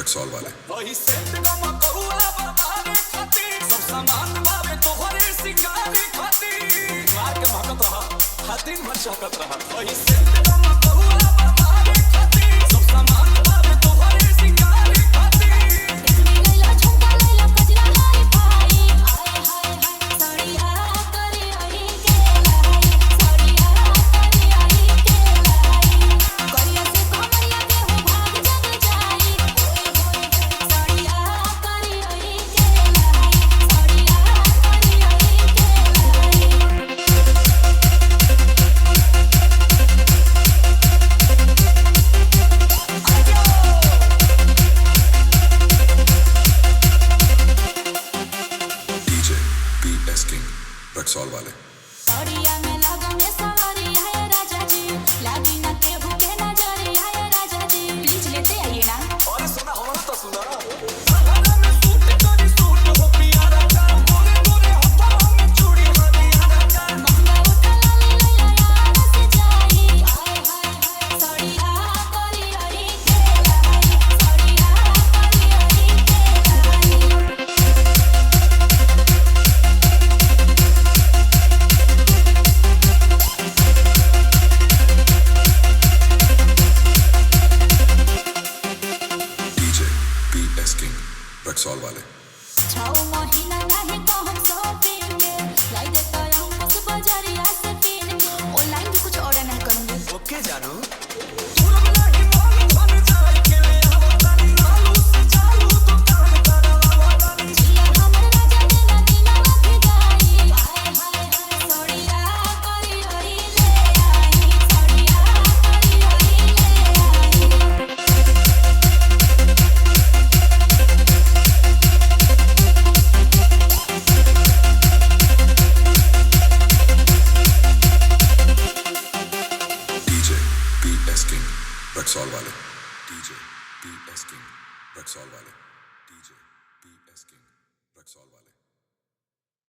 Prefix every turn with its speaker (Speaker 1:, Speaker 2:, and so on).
Speaker 1: रक्सौल वाले।
Speaker 2: वही सेट गमा कहुआ बरबारे खाती सब सामान बावे तोहरे सिंगारे खाती मार के महकत रहा हाथिन भर चौकत रहा वही सेट गमा कहुआ बरबारे खाती सब सामान बावे तोहरे सिंगारे खाती
Speaker 3: लैला झुमका लैला कजरा हाय पाई हाय हाय हाय सड़िया करे आई के लाई सड़िया करे आई के लाई करिया से कमरिया के हो भाग जग जाई ओए होए सड़िया करे आई के लाई सड़िया करे आई के लाई
Speaker 1: डीजे PS किंग रक्सौल वाले।
Speaker 3: सड़िया में लगन में सवारी है राजा जी लागी ना के भूखे नजर है राजा जी प्लीज लेते आइए ना
Speaker 2: और सुना हो तो सुना सहारा में सूट करी सूट हो प्यारा का गोरे गोरे हाथों में चूड़ी हरियाणा का
Speaker 3: महंगा उठा लाली लैला यार से जाई हाय हाय हाय सड़िया करे आई के लाई सड़िया करे आई के लाई
Speaker 1: डीजे PS किंग रक्सौल वाले।
Speaker 3: छौ महीना नाही तो हम शॉपिंग के लाई देता हूं बस बाजारिया से किन के ऑनलाइन भी कुछ ऑर्डर नहीं करूंगी
Speaker 2: ओके जानू पूरा नहीं मालूम बन जाए के ले आवतानी लालू से चालू दुकान करवावतानी
Speaker 3: जिया हमर राजा के नदीना भी जाई हाय हाय हाय सड़िया करे आई ले आई सड़िया करे आई ले आई
Speaker 1: डीजे PS किंग रक्सौल वाले। डीजे PS किंग रक्सौल वाले।